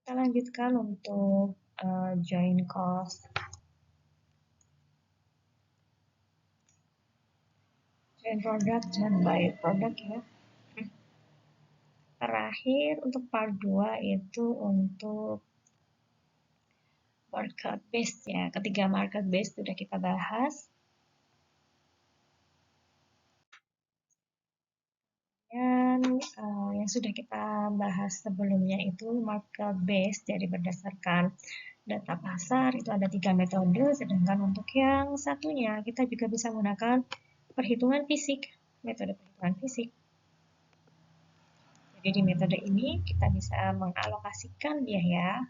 Kita lanjutkan untuk join cost. Join product dan by product ya. Terakhir untuk part 2 itu untuk market base ya. Ketiga market base sudah kita bahas. Dan yang sudah kita bahas sebelumnya itu market base, jadi berdasarkan data pasar itu ada 3 metode, sedangkan untuk yang satunya kita juga bisa menggunakan perhitungan fisik, metode perhitungan fisik. Jadi di metode ini kita bisa mengalokasikan biaya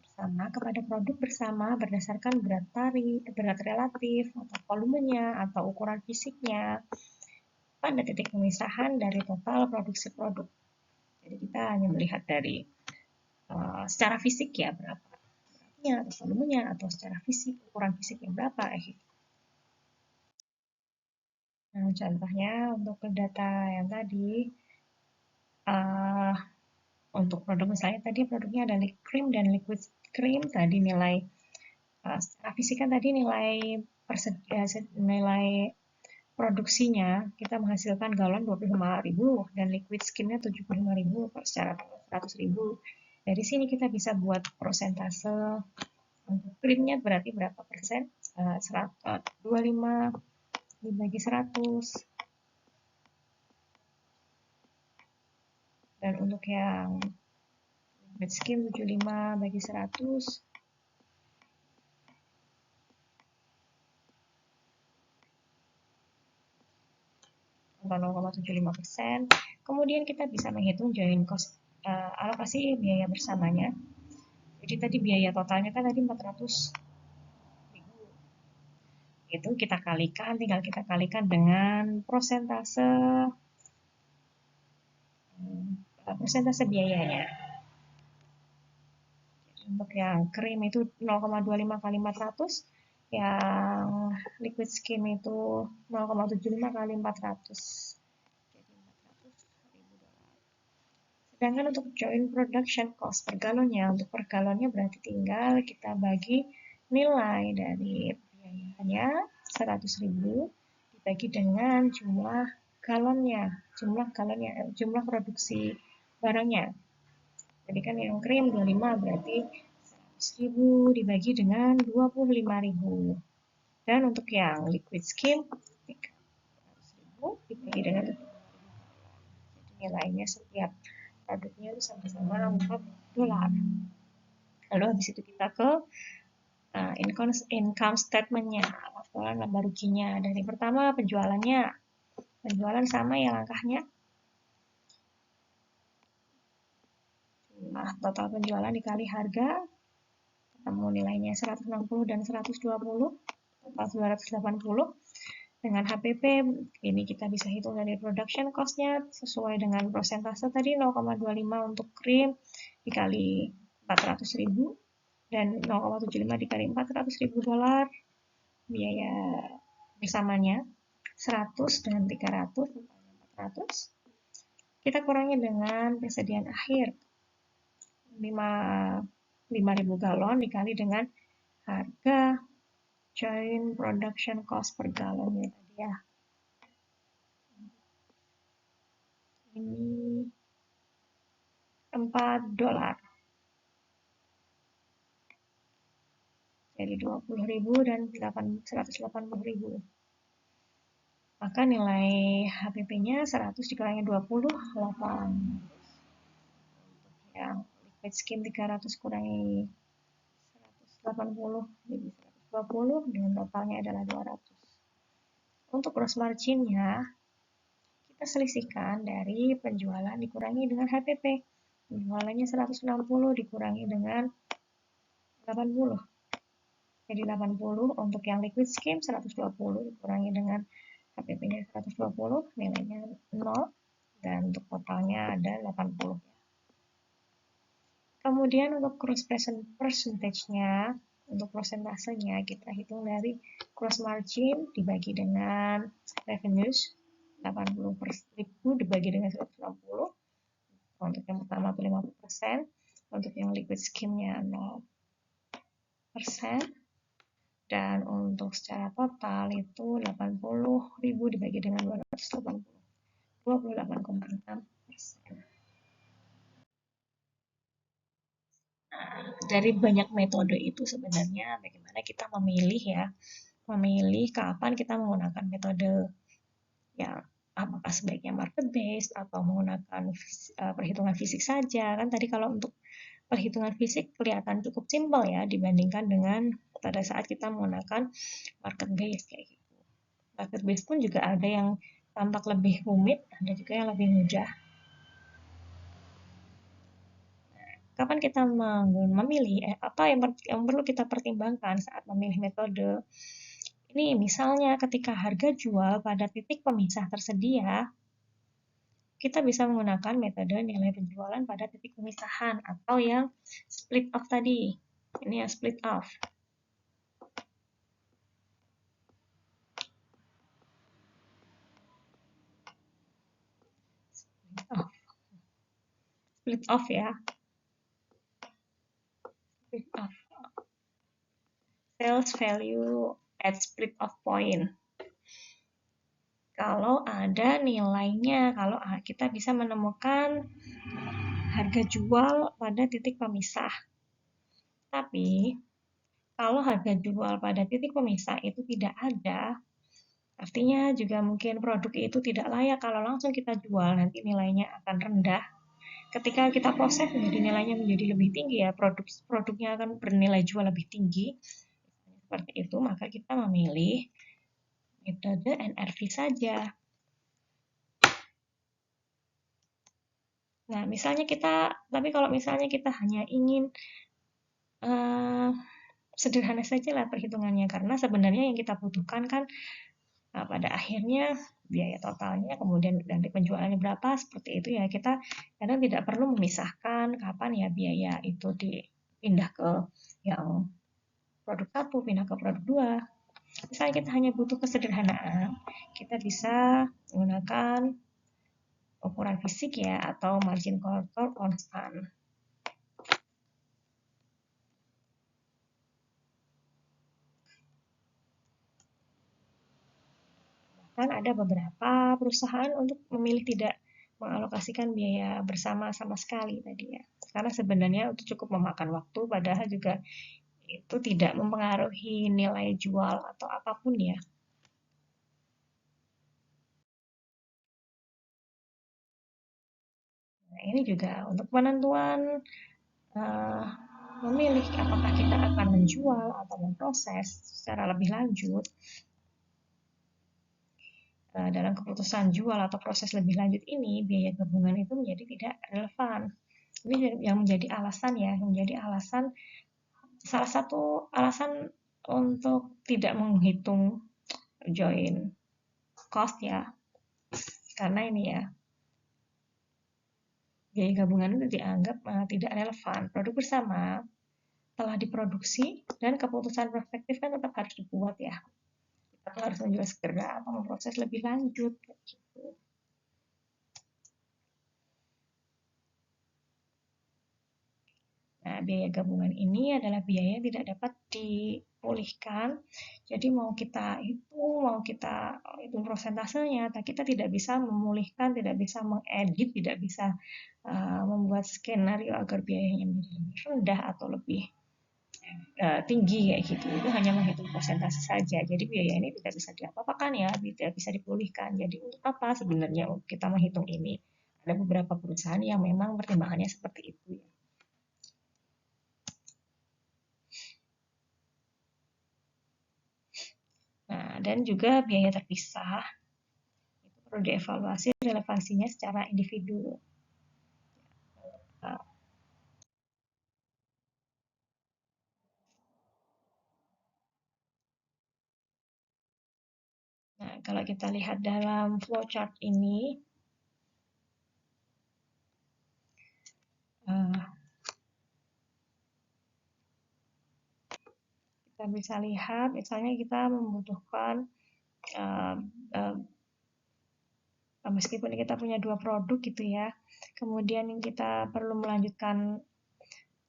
bersama kepada produk bersama berdasarkan berat relatif atau volumenya atau ukuran fisiknya pada titik pemisahan dari total produksi produk. Jadi kita hanya melihat dari secara fisik ya berapa beratnya atau volumenya atau secara fisik ukuran fisiknya berapa Nah, contohnya untuk data yang tadi untuk produk misalnya tadi produknya ada cream dan liquid cream tadi nilai secara fisik kan tadi nilai produksinya kita menghasilkan galon 25.000 dan liquid skimnya 75.000 secara 100.000. Dari sini kita bisa buat prosentase untuk creamnya berarti berapa persen? 25 dibagi 100. Dan untuk yang liquid skim 75 bagi 100 atau 0,75%. Kemudian kita bisa menghitung join cost alokasi biaya bersamanya. Jadi tadi biaya totalnya kan tadi 400.000. Itu kita kalikan, tinggal kita kalikan dengan persentase biayanya. Jadi untuk yang krim itu 0,25 kali 400, yang liquid skim itu 0,75 kali 400. Sedangkan untuk joint production cost per galonnya, untuk per galonnya berarti tinggal kita bagi nilai dari biayanya 100.000 dibagi dengan jumlah galonnya, jumlah produksi barangnya. Jadi kan yang krim 25 berarti 100.000 dibagi dengan 25.000. Dan untuk yang liquid skim 100.000 dibagi dengan 25.000. Jadi nilainya setiap produknya itu sama-sama $4. Lalu habis itu kita ke income statement-nya, laporan laba ruginya. Dari pertama penjualannya, penjualan sama ya langkahnya. Nah, total penjualan dikali harga, ketemu nilainya 160 dan 120, total 280. Dengan HPP, ini kita bisa hitung dari production cost-nya sesuai dengan persentase tadi 0,25 untuk krim dikali 400.000 dan 0,75 dikali $400.000 biaya bersamanya 100 dan 300 400. Kita kurangi dengan persediaan akhir 5.000 galon dikali dengan harga joint production cost per galonnya tadi ya. Ini $4. Jadi 20.000 dan 180.000. Maka nilai HPP-nya 100 dikurangi 20, 8. Untuk yang liquid skim 300 kurangi 180, jadi 120, dengan totalnya adalah 200. Untuk gross margin-nya, kita selisihkan dari penjualan dikurangi dengan HPP. Penjualannya 160 dikurangi dengan 80. Jadi 80 untuk yang liquid skim 120 dikurangi dengan HPP-nya 120, nilainya 0, dan untuk totalnya ada 80. Kemudian untuk gross percentage-nya, untuk prosentasenya kita hitung dari gross margin dibagi dengan revenues, 80.000 dibagi dengan 160. Untuk yang pertama itu 50%, Untuk yang liquid scheme-nya 0%. Dan untuk secara total itu 80.000 dibagi dengan 280. 28,6%. Dari banyak metode itu sebenarnya bagaimana kita memilih ya, memilih kapan kita menggunakan metode yang apakah sebaiknya market based atau menggunakan perhitungan fisik saja. Kan tadi kalau untuk perhitungan fisik kelihatan cukup simpel ya dibandingkan dengan pada saat kita menggunakan market based kayak gitu. Market based pun juga ada yang tampak lebih rumit, ada juga yang lebih mudah. Kapan kita memilih apa yang perlu kita pertimbangkan saat memilih metode? Ini misalnya ketika harga jual pada titik pemisah tersedia, kita bisa menggunakan metode nilai penjualan pada titik pemisahan atau yang split off tadi. Ini yang split off. Split off ya. Split off. Sales value at split off point. Kalau ada nilainya, kalau kita bisa menemukan harga jual pada titik pemisah. Tapi, kalau harga jual pada titik pemisah itu tidak ada, artinya juga mungkin produk itu tidak layak kalau langsung kita jual, nanti nilainya akan rendah. Ketika kita proses menjadi nilainya menjadi lebih tinggi ya, produknya akan bernilai jual lebih tinggi. Seperti itu, maka kita memilih metode NRV saja. Nah, tapi kalau misalnya kita hanya ingin sederhana saja lah perhitungannya, karena sebenarnya yang kita butuhkan kan pada akhirnya biaya totalnya, kemudian dari penjualannya berapa, seperti itu ya. Kita kadang tidak perlu memisahkan kapan ya biaya itu dipindah ke yang produk 1, pindah ke produk 2. Misalnya kita hanya butuh kesederhanaan, kita bisa menggunakan ukuran fisik ya, atau margin kotor konstan. Bahkan ada beberapa perusahaan untuk memilih tidak mengalokasikan biaya bersama sama sekali tadi ya. Karena sebenarnya itu cukup memakan waktu, padahal juga itu tidak mempengaruhi nilai jual atau apapun ya. Nah, ini juga untuk penentuan memilih apakah kita akan menjual atau memproses secara lebih lanjut. Dalam keputusan jual atau proses lebih lanjut ini, biaya gabungan itu menjadi tidak relevan. Ini yang menjadi alasan ya, menjadi alasan salah satu alasan untuk tidak menghitung join cost ya. Karena ini ya, biaya gabungan itu dianggap tidak relevan. Produk bersama telah diproduksi dan keputusan prospektif kan tetap harus dibuat ya. Kita harus menjual segera atau memproses lebih lanjut. Gitu. Nah, biaya gabungan ini adalah biaya yang tidak dapat dipulihkan. Jadi mau kita hitung prosentasenya, kita tidak bisa memulihkan, tidak bisa mengedit, tidak bisa membuat skenario agar biayanya menjadi lebih rendah atau lebih tinggi kayak gitu. Itu hanya menghitung persentase saja. Jadi biaya ini tidak bisa diapa-apakan ya, tidak bisa dipulihkan. Jadi untuk apa sebenarnya kita menghitung ini? Ada beberapa perusahaan yang memang pertimbangannya seperti itu ya. Nah, dan juga biaya terpisah itu perlu dievaluasi relevansinya secara individu. Nah, kalau kita lihat dalam flowchart ini, kita bisa lihat, misalnya kita membutuhkan meskipun kita punya 2 produk gitu ya, kemudian kita perlu melanjutkan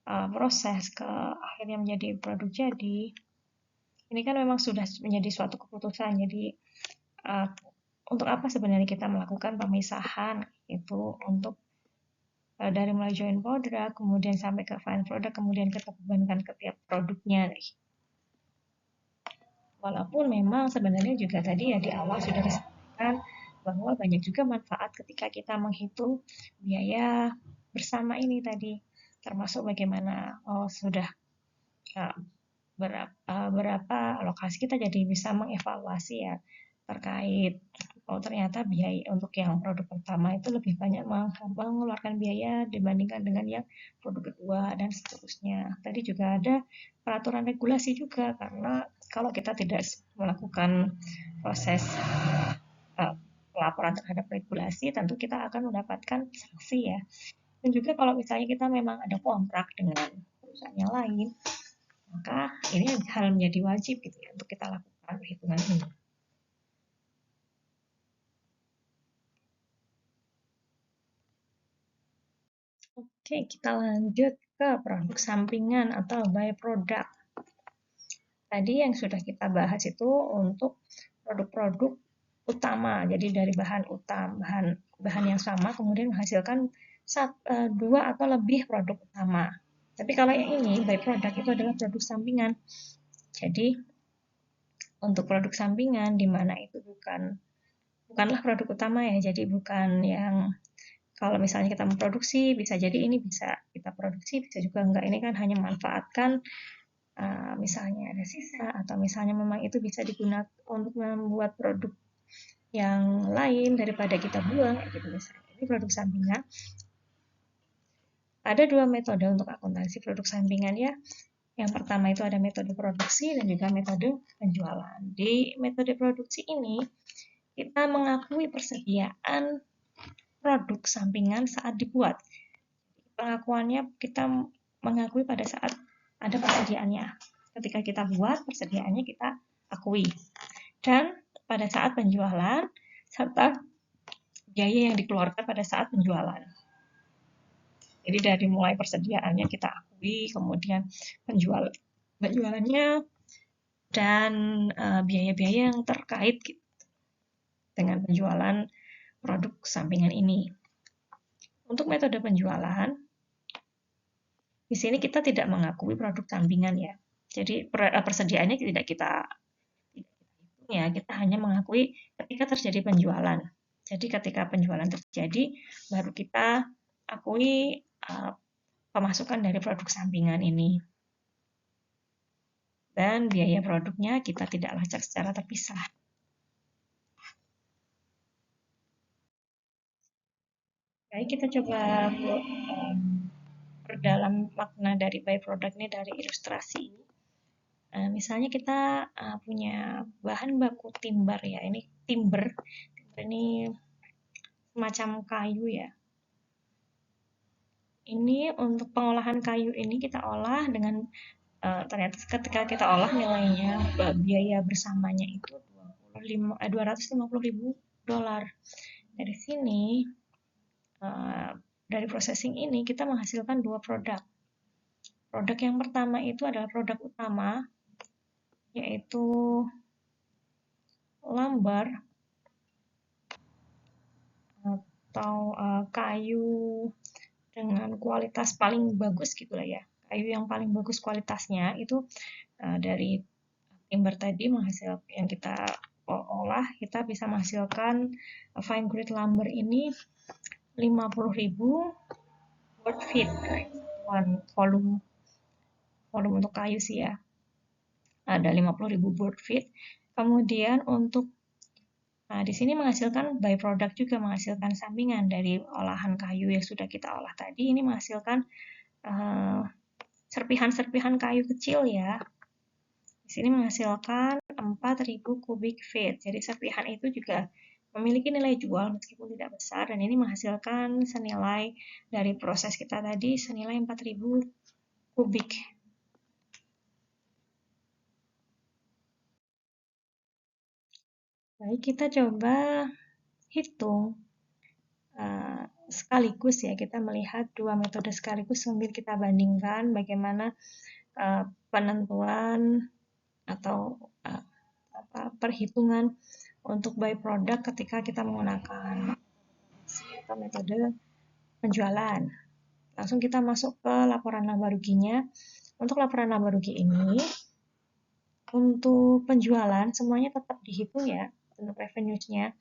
proses ke akhirnya menjadi produk jadi, ini kan memang sudah menjadi suatu keputusan. Jadi uh, untuk apa sebenarnya kita melakukan pemisahan itu untuk dari mulai join produk, kemudian sampai ke final produk, kemudian kita bebankan ke tiap produknya. Walaupun memang sebenarnya juga tadi ya di awal sudah disampaikan bahwa banyak juga manfaat ketika kita menghitung biaya bersama ini tadi, termasuk bagaimana sudah uh, berapa alokasi kita jadi bisa mengevaluasi ya terkait ternyata biaya untuk yang produk pertama itu lebih banyak mengeluarkan biaya dibandingkan dengan yang produk kedua dan seterusnya. Tadi juga ada peraturan regulasi juga karena kalau kita tidak melakukan proses uh, pelaporan terhadap regulasi tentu kita akan mendapatkan sanksi ya. Dan juga kalau misalnya kita memang ada kontrak dengan perusahaan yang lain, maka ini hal menjadi wajib gitu ya untuk kita lakukan perhitungan ini. Oke, kita lanjut ke produk sampingan atau byproduct. Tadi yang sudah kita bahas itu untuk produk-produk utama, jadi dari bahan utama, bahan yang sama kemudian menghasilkan dua atau lebih produk utama. Tapi kalau yang ini byproduct itu adalah produk sampingan. Jadi untuk produk sampingan di mana itu bukanlah produk utama ya, jadi bukan yang kalau misalnya kita memproduksi, bisa jadi ini bisa kita produksi, bisa juga enggak. Ini kan hanya memanfaatkan misalnya ada sisa, atau misalnya memang itu bisa digunakan untuk membuat produk yang lain daripada kita buang, gitu misalnya. Ini produk sampingan. Ada dua metode untuk akuntansi produk sampingan ya. Yang pertama itu ada metode produksi dan juga metode penjualan. Di metode produksi ini, kita mengakui persediaan produk sampingan saat dibuat. Pengakuannya kita mengakui pada saat ada persediaannya. Ketika kita buat, persediaannya kita akui. Dan pada saat penjualan, serta biaya yang dikeluarkan pada saat penjualan. Jadi dari mulai persediaannya kita akui, kemudian penjualannya, dan biaya-biaya yang terkait dengan penjualan produk sampingan ini. Untuk metode penjualan, di sini kita tidak mengakui produk sampingan ya. Jadi persediaannya tidak kita hitung ya, kita hanya mengakui ketika terjadi penjualan. Jadi ketika penjualan terjadi, baru kita akui pemasukan dari produk sampingan ini. Dan biaya produknya kita tidak lacak secara terpisah. Baik, kita coba perdalam makna dari byproduct ini dari ilustrasi ini. Misalnya kita punya bahan baku timber ya, ini timber ini semacam kayu ya. Ini untuk pengolahan kayu ini kita olah dengan ternyata ketika kita olah nilainya biaya bersamanya itu $250.000. Dari sini dari processing ini kita menghasilkan dua produk. Produk yang pertama itu adalah produk utama, yaitu lumber atau kayu dengan kualitas paling bagus gitu lah ya. Kayu yang paling bagus kualitasnya itu dari timber tadi menghasilkan yang kita olah, kita bisa menghasilkan fine grade lumber ini 50.000 board feet, volume untuk kayu sih ya, ada 50.000 board feet. Kemudian untuk di sini menghasilkan byproduct juga, menghasilkan sampingan dari olahan kayu yang sudah kita olah tadi. Ini menghasilkan serpihan-serpihan kayu kecil ya. Di sini menghasilkan 4.000 kubik feet. Jadi serpihan itu juga memiliki nilai jual meskipun tidak besar, dan ini menghasilkan senilai dari proses kita tadi senilai 4.000 kubik. Baik, kita coba hitung sekaligus ya, kita melihat dua metode sekaligus sambil kita bandingkan bagaimana penentuan atau perhitungan untuk buy product ketika kita menggunakan atau metode penjualan. Langsung kita masuk ke laporan laba ruginya. Untuk laporan laba rugi ini, untuk penjualan semuanya tetap dihitung ya untuk revenue-nya.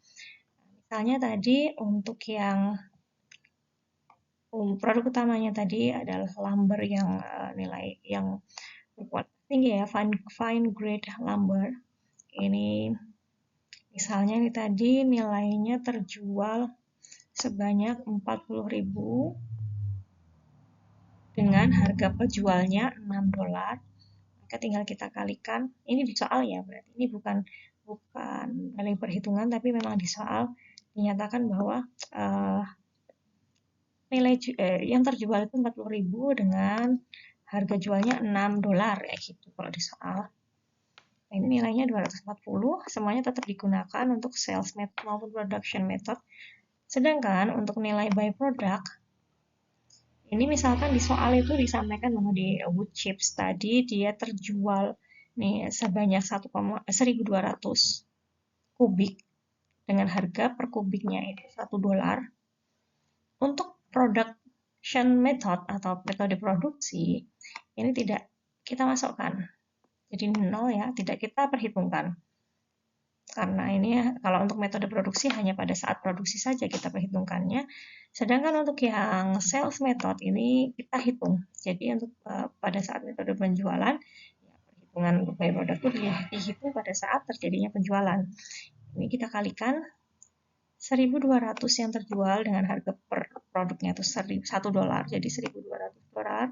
Misalnya tadi untuk yang produk utamanya tadi adalah lumber yang nilai yang berkualitas tinggi ya, fine grade lumber. Ini misalnya nih tadi nilainya terjual sebanyak 40.000 dengan harga penjualnya $6. Maka tinggal kita kalikan, ini di soal ya, berarti ini bukan dari perhitungan, tapi memang di soal dinyatakan bahwa nilai yang terjual itu 40.000 dengan harga jualnya $6 ya gitu kalau di soal. Nah, ini nilainya 240, semuanya tetap digunakan untuk sales method maupun production method. Sedangkan untuk nilai by product, ini misalkan di soal itu disampaikan bahwa di wood chips tadi dia terjual nih sebanyak 1.200 kubik dengan harga per kubiknya itu $1. Untuk production method atau metode produksi ini tidak kita masukkan. Jadi 0 ya, tidak kita perhitungkan. Karena ini kalau untuk metode produksi hanya pada saat produksi saja kita perhitungkannya. Sedangkan untuk yang sales method ini kita hitung. Jadi untuk pada saat metode penjualan, ya, perhitungan untuk by product itu dihitung pada saat terjadinya penjualan. Ini kita kalikan 1.200 yang terjual dengan harga per produknya itu $1, jadi $1.200.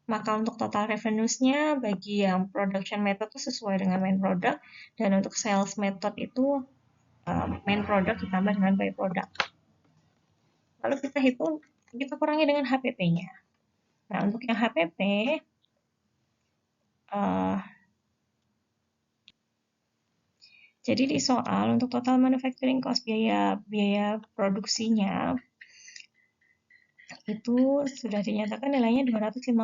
Maka untuk total revenues-nya bagi yang production method itu sesuai dengan main product, dan untuk sales method itu main product ditambah dengan by product. Lalu kita hitung, kita kurangi dengan HPP-nya. Nah, untuk yang HPP, jadi di soal untuk total manufacturing cost, biaya produksinya itu sudah dinyatakan nilainya 250.000.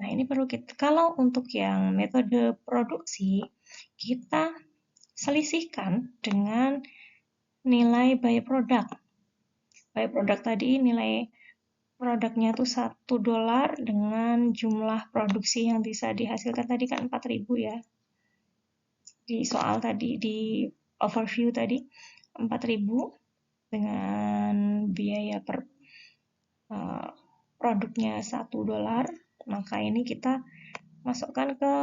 Nah, ini perlu kita, kalau untuk yang metode produksi, kita selisihkan dengan nilai by product. By product tadi nilai produknya tuh $1 dengan jumlah produksi yang bisa dihasilkan tadi kan 4.000 ya. Di soal tadi, di overview tadi 4.000 dengan biaya per produknya $1, maka ini kita masukkan ke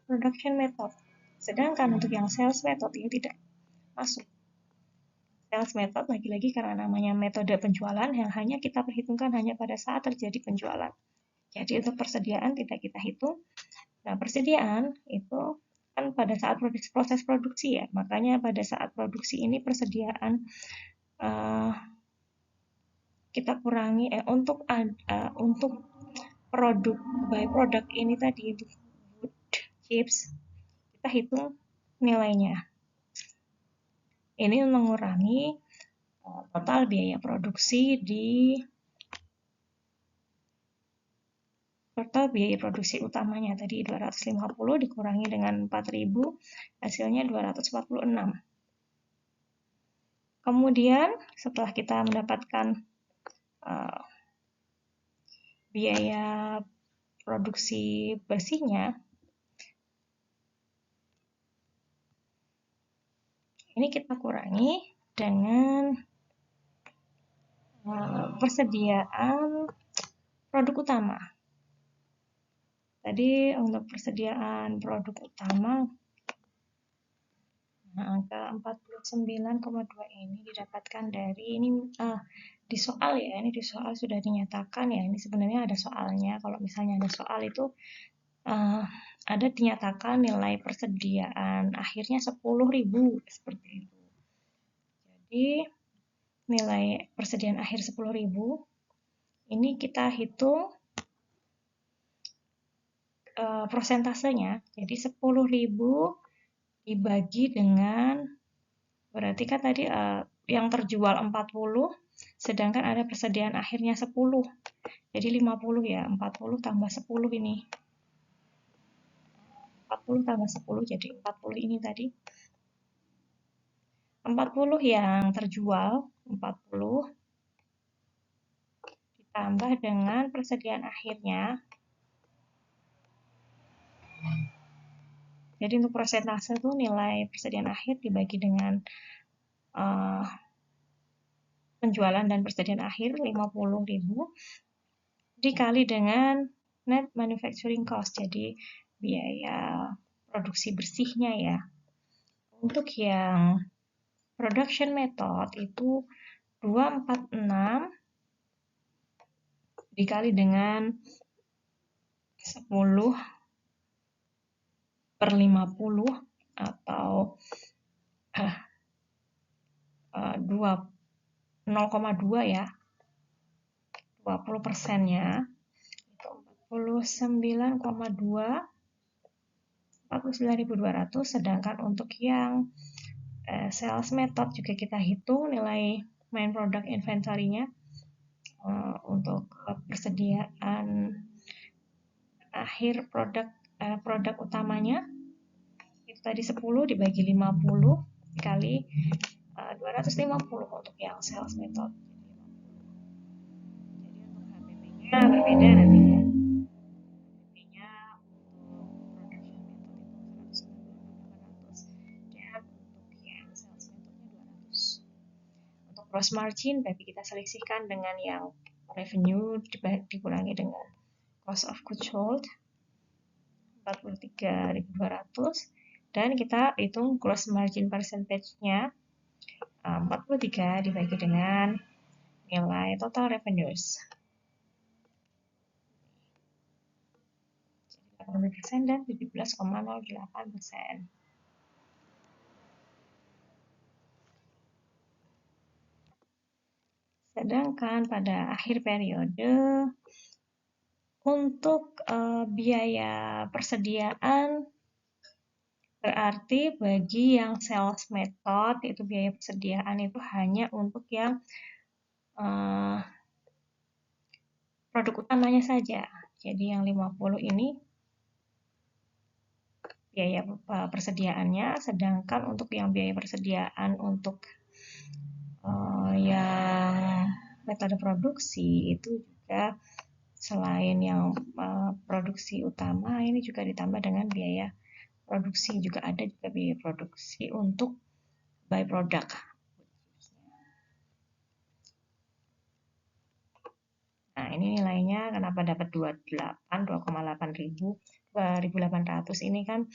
production method. Sedangkan untuk yang sales method ini tidak masuk. Sales method lagi-lagi karena namanya metode penjualan yang hanya kita perhitungkan hanya pada saat terjadi penjualan. Jadi untuk persediaan tidak kita hitung. Nah, persediaan itu kan pada saat proses produksi ya, makanya pada saat produksi ini persediaan kita kurangi untuk produk by product ini tadi wood chips kita hitung nilainya. Ini mengurangi total biaya produksi total biaya produksi utamanya tadi 250 dikurangi dengan 4.000 hasilnya 246. Kemudian setelah kita mendapatkan biaya produksi bersihnya, ini kita kurangi dengan persediaan produk utama. Tadi untuk persediaan produk utama angka 49,2 ini didapatkan dari ini di soal ya, ini di soal sudah dinyatakan ya, ini sebenarnya ada soalnya. Kalau misalnya ada soal itu ada dinyatakan nilai persediaan akhirnya 10.000 seperti itu. Jadi nilai persediaan akhir 10.000 ini kita hitung prosentasenya. Jadi 10.000 dibagi dengan berarti kan tadi yang terjual 40, sedangkan ada persediaan akhirnya 10. Jadi 50 ya, 40 tambah 10 ini. 40 tambah 10 jadi 40 ini tadi. 40 yang terjual, 40 ditambah dengan persediaan akhirnya. Jadi untuk persentase itu nilai persediaan akhir dibagi dengan penjualan dan persediaan akhir 50.000 dikali dengan net manufacturing cost, jadi biaya produksi bersihnya ya. Untuk yang production method itu 246 dikali dengan 10 per 50 atau 0,2 ya, 20%-nya itu 49.200, sedangkan untuk yang sales method juga kita hitung nilai main product inventory-nya untuk persediaan akhir produk utamanya itu tadi 10 dibagi 50 kali 250 untuk yang sales method. Jadi untuk HPP-nya berbeda nantinya. HPP-nya untuk production method itu 198.800 dan untuk yang sales method-nya 200. Untuk gross margin berarti kita seleksikan dengan yang revenue dikurangi dengan cost of goods sold 43.200 dan kita hitung gross margin percentage-nya 43 dibagi dengan nilai total revenues. Jadi 80% dan 17,08%. Sedangkan pada akhir periode untuk biaya persediaan berarti bagi yang sales method itu biaya persediaan itu hanya untuk yang produk utamanya saja. Jadi yang 50 ini biaya persediaannya, sedangkan untuk yang biaya persediaan untuk yang metode produksi itu juga selain yang produksi utama ini juga ditambah dengan biaya produksi, juga ada juga biaya produksi untuk by product. Nah, ini nilainya kenapa dapat 2,800 ini kan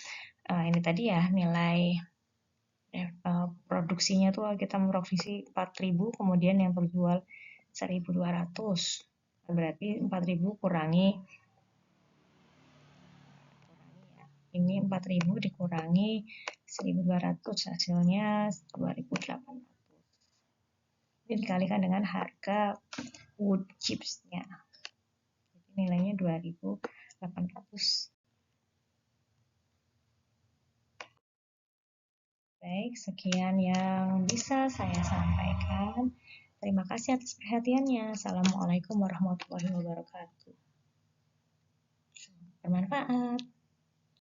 ini tadi ya nilai produksinya tuh kita memproduksi 4.000 kemudian yang terjual 1.200. Berarti 4.000 kurangi ini 4.000 dikurangi 1.200 hasilnya 2.800. Ini dikalikan dengan harga wood chips-nya. Jadi nilainya 2.800. Baik, sekian yang bisa saya sampaikan. Terima kasih atas perhatiannya. Assalamualaikum warahmatullahi wabarakatuh. Bermanfaat.